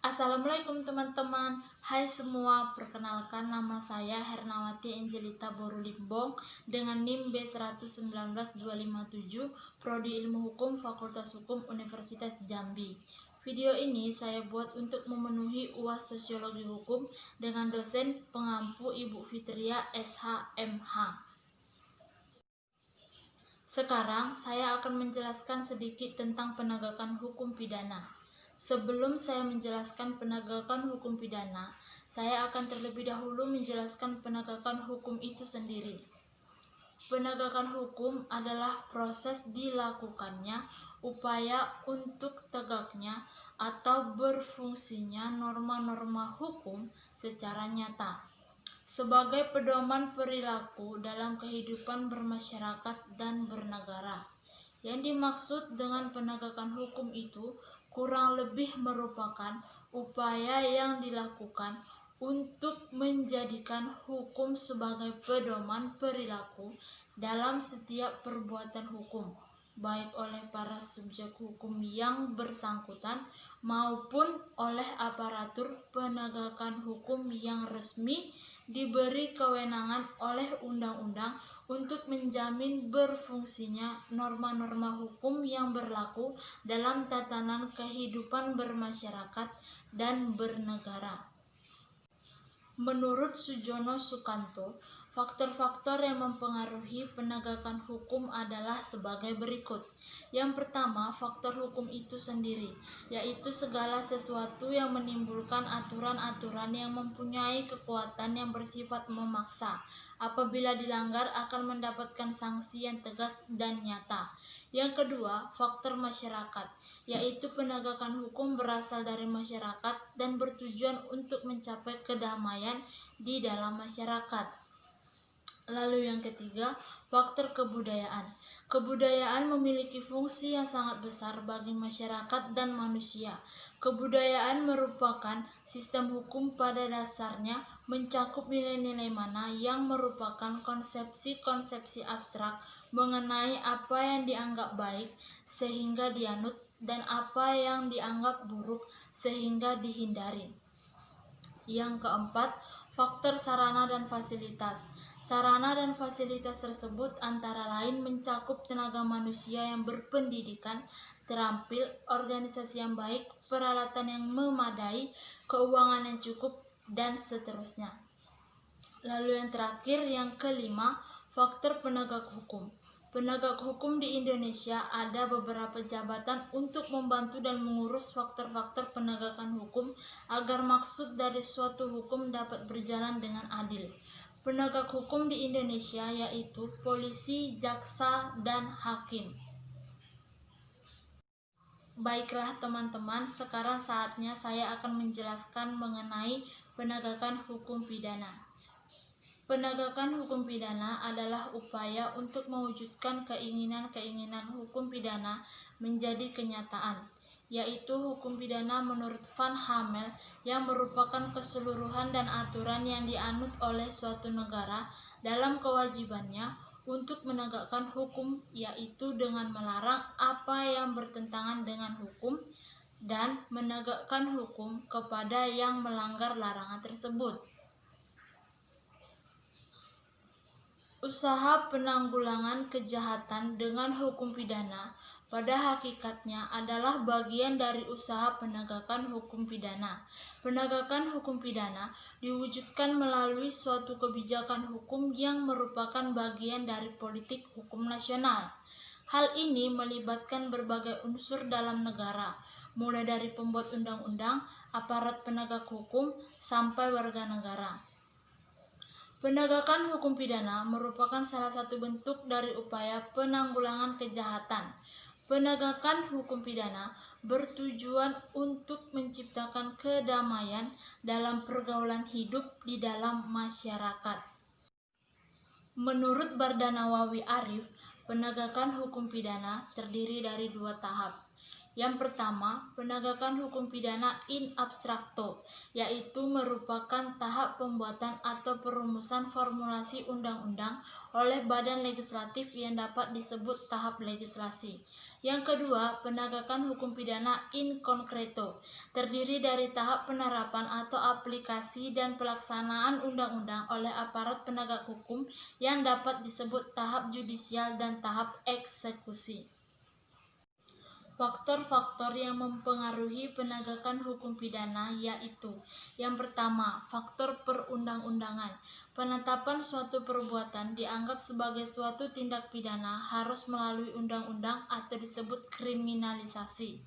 Assalamualaikum teman-teman. Hai semua, perkenalkan nama saya Hernawati Angelita Borulimbong dengan NIM B119257, Prodi Ilmu Hukum Fakultas Hukum Universitas Jambi. Video ini saya buat untuk memenuhi UAS Sosiologi Hukum dengan dosen pengampu Ibu Fitria SHMH. Sekarang saya akan menjelaskan sedikit tentang penegakan hukum pidana. Sebelum saya menjelaskan penegakan hukum pidana, saya akan terlebih dahulu menjelaskan penegakan hukum itu sendiri. Penegakan hukum adalah proses dilakukannya upaya untuk tegaknya atau berfungsinya norma-norma hukum secara nyata sebagai pedoman perilaku dalam kehidupan bermasyarakat dan bernegara. Yang dimaksud dengan penegakan hukum itu kurang lebih merupakan upaya yang dilakukan untuk menjadikan hukum sebagai pedoman perilaku dalam setiap perbuatan hukum, baik oleh para subjek hukum yang bersangkutan maupun oleh aparatur penegakan hukum yang resmi diberi kewenangan oleh undang-undang untuk menjamin berfungsinya norma-norma hukum yang berlaku dalam tatanan kehidupan bermasyarakat dan bernegara. Menurut Sujono Sukanto, faktor-faktor yang mempengaruhi penegakan hukum adalah sebagai berikut. Yang pertama, faktor hukum itu sendiri, yaitu segala sesuatu yang menimbulkan aturan-aturan yang mempunyai kekuatan yang bersifat memaksa. Apabila dilanggar akan mendapatkan sanksi yang tegas dan nyata. Yang kedua, faktor masyarakat, yaitu penegakan hukum berasal dari masyarakat dan bertujuan untuk mencapai kedamaian di dalam masyarakat. Lalu yang ketiga, faktor kebudayaan. Kebudayaan memiliki fungsi yang sangat besar bagi masyarakat dan manusia. Kebudayaan merupakan sistem hukum pada dasarnya mencakup nilai-nilai mana yang merupakan konsepsi-konsepsi abstrak mengenai apa yang dianggap baik sehingga dianut dan apa yang dianggap buruk sehingga dihindari. Yang keempat, faktor sarana dan fasilitas. Sarana dan fasilitas tersebut antara lain mencakup tenaga manusia yang berpendidikan, terampil, organisasi yang baik, peralatan yang memadai, keuangan yang cukup, dan seterusnya. Lalu yang terakhir, yang kelima, faktor penegak hukum. Penegak hukum di Indonesia ada beberapa jabatan untuk membantu dan mengurus faktor-faktor penegakan hukum agar maksud dari suatu hukum dapat berjalan dengan adil. Penegak hukum di Indonesia yaitu polisi, jaksa, dan hakim. Baiklah teman-teman, sekarang saatnya saya akan menjelaskan mengenai penegakan hukum pidana. Penegakan hukum pidana adalah upaya untuk mewujudkan keinginan-keinginan hukum pidana menjadi kenyataan, yaitu hukum pidana menurut Van Hamel yang merupakan keseluruhan dan aturan yang dianut oleh suatu negara dalam kewajibannya untuk menegakkan hukum, yaitu dengan melarang apa yang bertentangan dengan hukum dan menegakkan hukum kepada yang melanggar larangan tersebut. Usaha penanggulangan kejahatan dengan hukum pidana pada hakikatnya adalah bagian dari usaha penegakan hukum pidana. Penegakan hukum pidana diwujudkan melalui suatu kebijakan hukum yang merupakan bagian dari politik hukum nasional. Hal ini melibatkan berbagai unsur dalam negara, mulai dari pembuat undang-undang, aparat penegak hukum, sampai warga negara. Penegakan hukum pidana merupakan salah satu bentuk dari upaya penanggulangan kejahatan. Penegakan hukum pidana bertujuan untuk menciptakan kedamaian dalam pergaulan hidup di dalam masyarakat. Menurut Bardanawawi Arif, penegakan hukum pidana terdiri dari 2 tahap. Yang pertama, penegakan hukum pidana in abstracto, yaitu merupakan tahap pembuatan atau perumusan formulasi undang-undang oleh badan legislatif yang dapat disebut tahap legislasi. Yang kedua, penegakan hukum pidana in concreto, terdiri dari tahap penerapan atau aplikasi dan pelaksanaan undang-undang oleh aparat penegak hukum yang dapat disebut tahap judisial dan tahap eksekusi. Faktor-faktor yang mempengaruhi penegakan hukum pidana yaitu: yang pertama, faktor perundang-undangan. Penetapan suatu perbuatan dianggap sebagai suatu tindak pidana harus melalui undang-undang atau disebut kriminalisasi.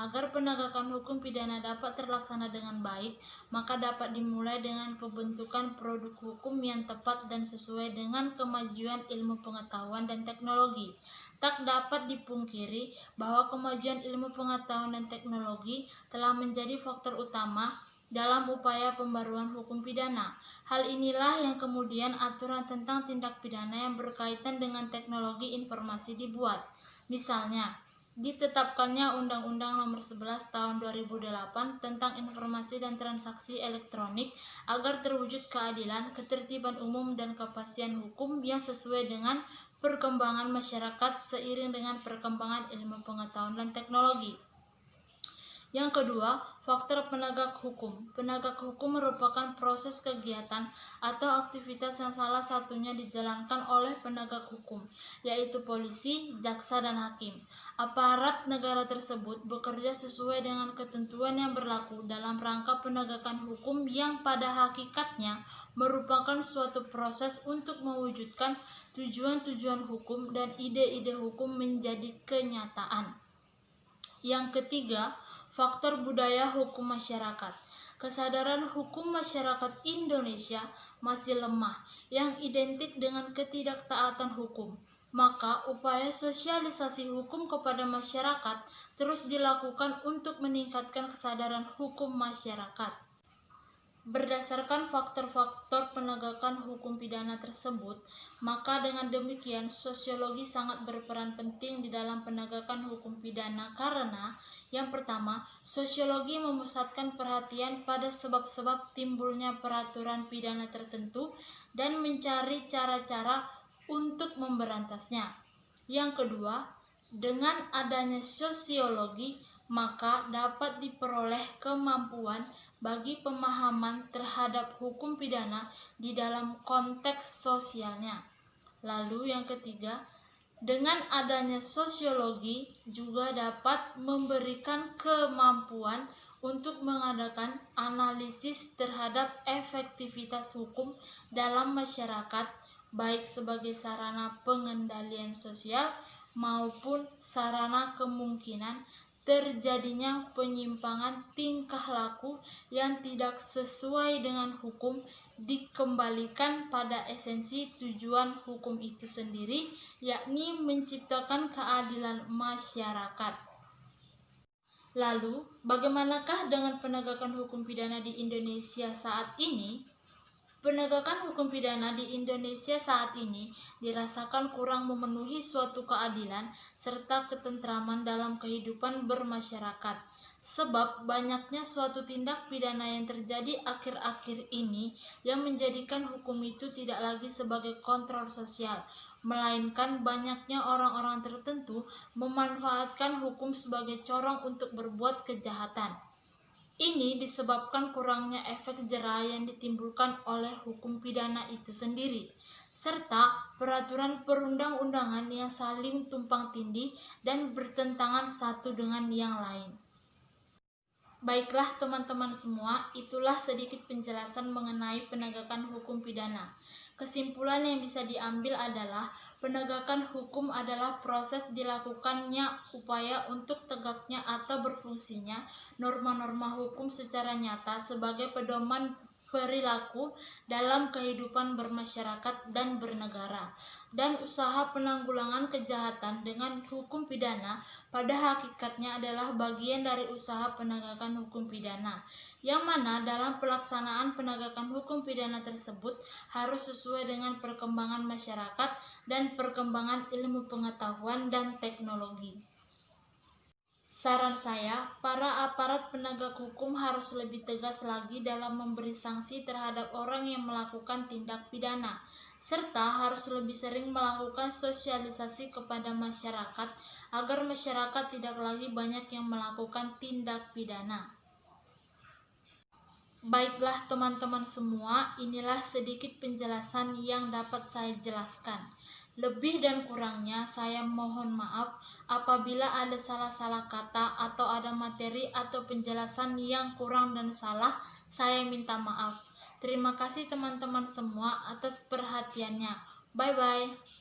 Agar penegakan hukum pidana dapat terlaksana dengan baik, maka dapat dimulai dengan pembentukan produk hukum yang tepat dan sesuai dengan kemajuan ilmu pengetahuan dan teknologi. Tak dapat dipungkiri bahwa kemajuan ilmu pengetahuan dan teknologi telah menjadi faktor utama dalam upaya pembaruan hukum pidana. Hal inilah yang kemudian aturan tentang tindak pidana yang berkaitan dengan teknologi informasi dibuat. Misalnya, ditetapkannya Undang-Undang Nomor 11 Tahun 2008 tentang Informasi dan Transaksi Elektronik agar terwujud keadilan, ketertiban umum, dan kepastian hukum yang sesuai dengan perkembangan masyarakat seiring dengan perkembangan ilmu pengetahuan dan teknologi. Yang kedua, faktor penegak hukum. Penegak hukum merupakan proses kegiatan atau aktivitas yang salah satunya dijalankan oleh penegak hukum, yaitu polisi, jaksa, dan hakim. Aparat negara tersebut bekerja sesuai dengan ketentuan yang berlaku dalam rangka penegakan hukum yang pada hakikatnya merupakan suatu proses untuk mewujudkan tujuan-tujuan hukum dan ide-ide hukum menjadi kenyataan. Yang ketiga, faktor budaya hukum masyarakat. Kesadaran hukum masyarakat Indonesia masih lemah, yang identik dengan ketidaktaatan hukum. Maka upaya sosialisasi hukum kepada masyarakat terus dilakukan untuk meningkatkan kesadaran hukum masyarakat. Berdasarkan faktor-faktor penegakan hukum pidana tersebut, maka dengan demikian sosiologi sangat berperan penting di dalam penegakan hukum pidana karena yang pertama, sosiologi memusatkan perhatian pada sebab-sebab timbulnya peraturan pidana tertentu dan mencari cara-cara untuk memberantasnya. Yang kedua, dengan adanya sosiologi, maka dapat diperoleh kemampuan bagi pemahaman terhadap hukum pidana di dalam konteks sosialnya. Lalu yang ketiga, dengan adanya sosiologi juga dapat memberikan kemampuan untuk mengadakan analisis terhadap efektivitas hukum dalam masyarakat, baik sebagai sarana pengendalian sosial maupun sarana kemungkinan terjadinya penyimpangan tingkah laku yang tidak sesuai dengan hukum dikembalikan pada esensi tujuan hukum itu sendiri, yakni menciptakan keadilan masyarakat. Lalu, bagaimanakah dengan penegakan hukum pidana di Indonesia saat ini? Penegakan hukum pidana di Indonesia saat ini dirasakan kurang memenuhi suatu keadilan serta ketentraman dalam kehidupan bermasyarakat. Sebab banyaknya suatu tindak pidana yang terjadi akhir-akhir ini yang menjadikan hukum itu tidak lagi sebagai kontrol sosial, melainkan banyaknya orang-orang tertentu memanfaatkan hukum sebagai corong untuk berbuat kejahatan. Ini disebabkan kurangnya efek jera yang ditimbulkan oleh hukum pidana itu sendiri, serta peraturan perundang-undangan yang saling tumpang tindih dan bertentangan satu dengan yang lain. Baiklah teman-teman semua, itulah sedikit penjelasan mengenai penegakan hukum pidana. Kesimpulan yang bisa diambil adalah penegakan hukum adalah proses dilakukannya upaya untuk tegaknya atau berfungsinya norma-norma hukum secara nyata sebagai pedoman perilaku dalam kehidupan bermasyarakat dan bernegara, dan usaha penanggulangan kejahatan dengan hukum pidana pada hakikatnya adalah bagian dari usaha penegakan hukum pidana, yang mana dalam pelaksanaan penegakan hukum pidana tersebut harus sesuai dengan perkembangan masyarakat dan perkembangan ilmu pengetahuan dan teknologi. Saran saya, para aparat penegak hukum harus lebih tegas lagi dalam memberi sanksi terhadap orang yang melakukan tindak pidana, serta harus lebih sering melakukan sosialisasi kepada masyarakat agar masyarakat tidak lagi banyak yang melakukan tindak pidana. Baiklah teman-teman semua, inilah sedikit penjelasan yang dapat saya jelaskan. Lebih dan kurangnya saya mohon maaf apabila ada salah-salah kata atau ada materi atau penjelasan yang kurang dan salah, saya minta maaf. Terima kasih teman-teman semua atas perhatiannya. Bye-bye.